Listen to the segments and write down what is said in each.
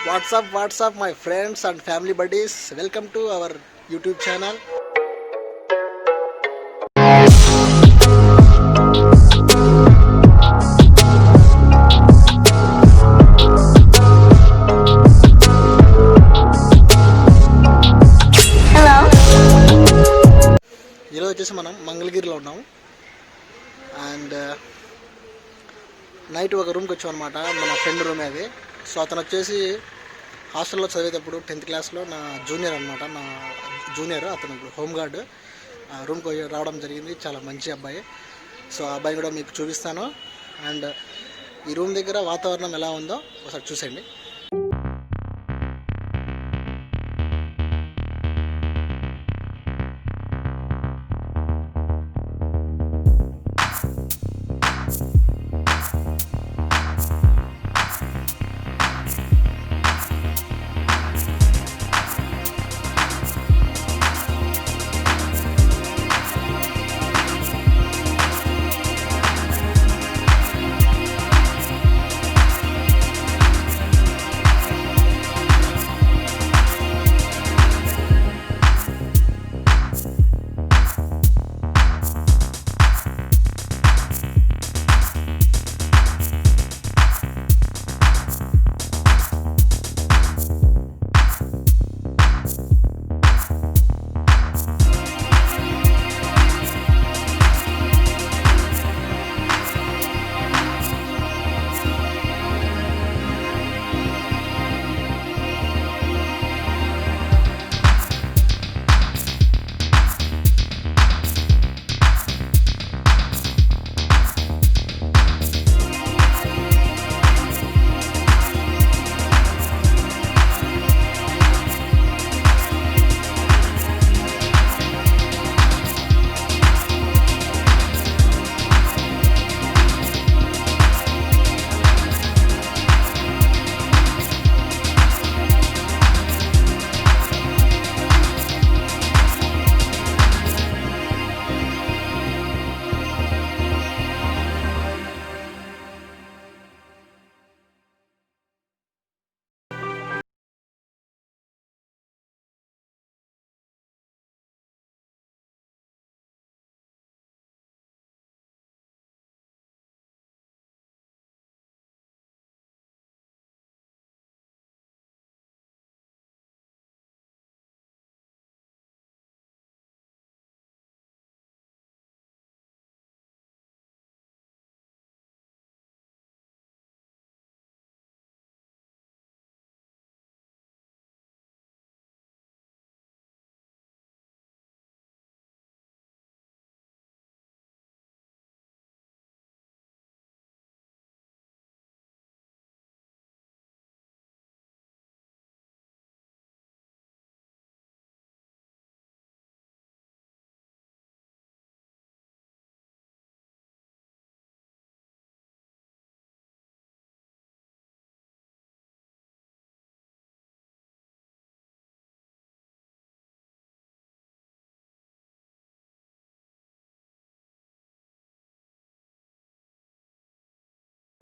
What's up, my friends and family buddies? Welcome to our YouTube channel. ఈరోజు వచ్చేసి మనం మంగళగిరిలో ఉన్నాం అండ్ నైట్ ఒక రూమ్కి వచ్చాం అనమాట. మన ఫ్రెండ్ రూమే అది. సో అతను వచ్చేసి హాస్టల్లో చదివేటప్పుడు 10th క్లాస్లో నా జూనియర్ అనమాట. నా జూనియర్ అతను ఇప్పుడు హోమ్ గార్డ్. రూమ్కి రావడం జరిగింది. చాలా మంచి అబ్బాయి. సో ఆ అబ్బాయి కూడా మీకు చూపిస్తాను. అండ్ ఈ రూమ్ దగ్గర వాతావరణం ఎలా ఉందో ఒకసారి చూసేయండి.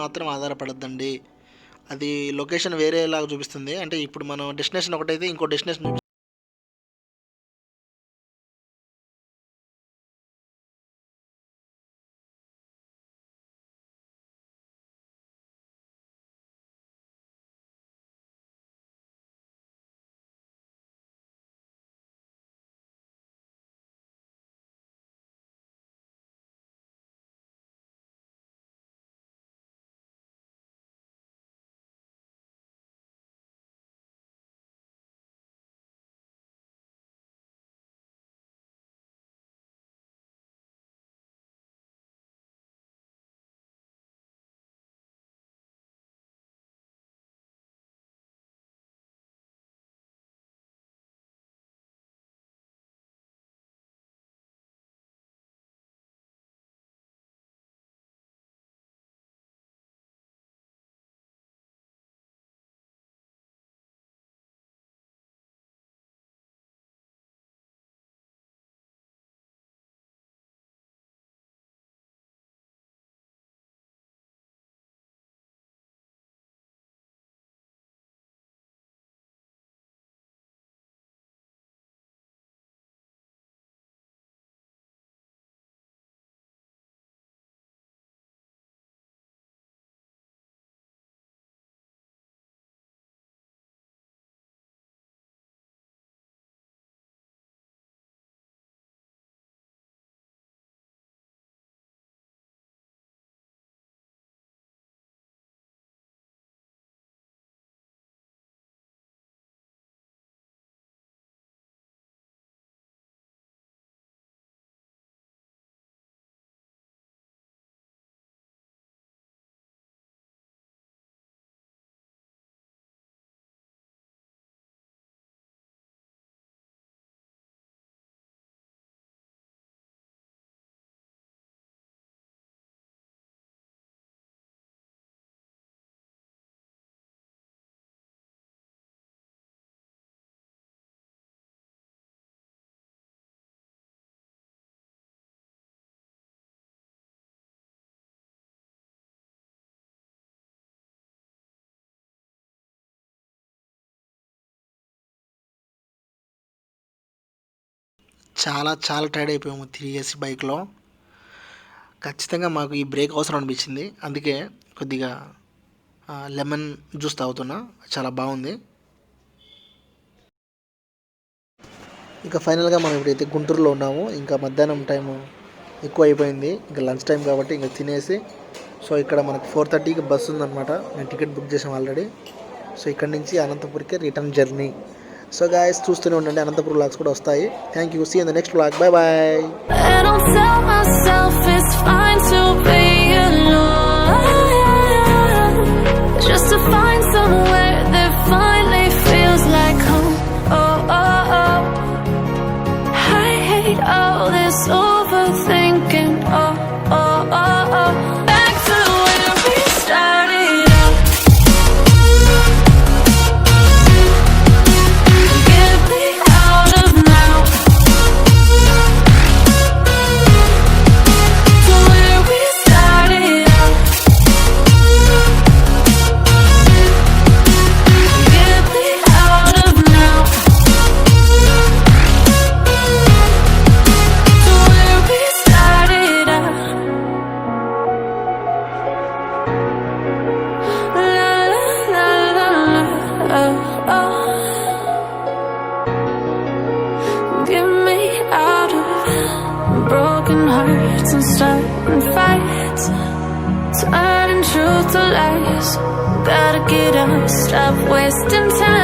మాత్రం ఆధారపడద్దండి. అది లొకేషన్ వేరేలాగా చూపిస్తుంది. అంటే ఇప్పుడు మనం డెస్టినేషన్ ఒకటైతే ఇంకో డెస్టినేషన్ చాలా చాలా టైర్డ్ అయిపోయాము తిరిగేసి బైక్లో. ఖచ్చితంగా మాకు ఈ బ్రేక్ అవసరం అనిపించింది. అందుకే కొద్దిగా లెమన్ జ్యూస్ తాగుతున్నా, చాలా బాగుంది. ఇంకా ఫైనల్గా మనం ఇప్పుడైతే గుంటూరులో ఉన్నాము. ఇంకా మధ్యాహ్నం టైము ఎక్కువ అయిపోయింది, ఇంకా లంచ్ టైం కాబట్టి ఇంకా తినేసి, సో ఇక్కడ మనకు 4:30కి బస్సు ఉందన్నమాట. నేను టికెట్ బుక్ చేసాం ఆల్రెడీ. సో ఇక్కడ నుంచి అనంతపూర్కి రిటర్న్ జర్నీ. సో గాయస్ చూస్తూనే ఉండండి, అనంతపూర్ వ్లాగ్స్ కూడా వస్తాయి. Thank you, see in the next vlog. Bye bye. Just to find somewhere that finally feels like home. Oh, oh, oh. I hate all this overthinking. Oh, oh, oh, oh. Back to where we started out. Get me out of now. To where we started out. Broken hearts and starting fights, turning truth to lies. Gotta get up, stop wasting time.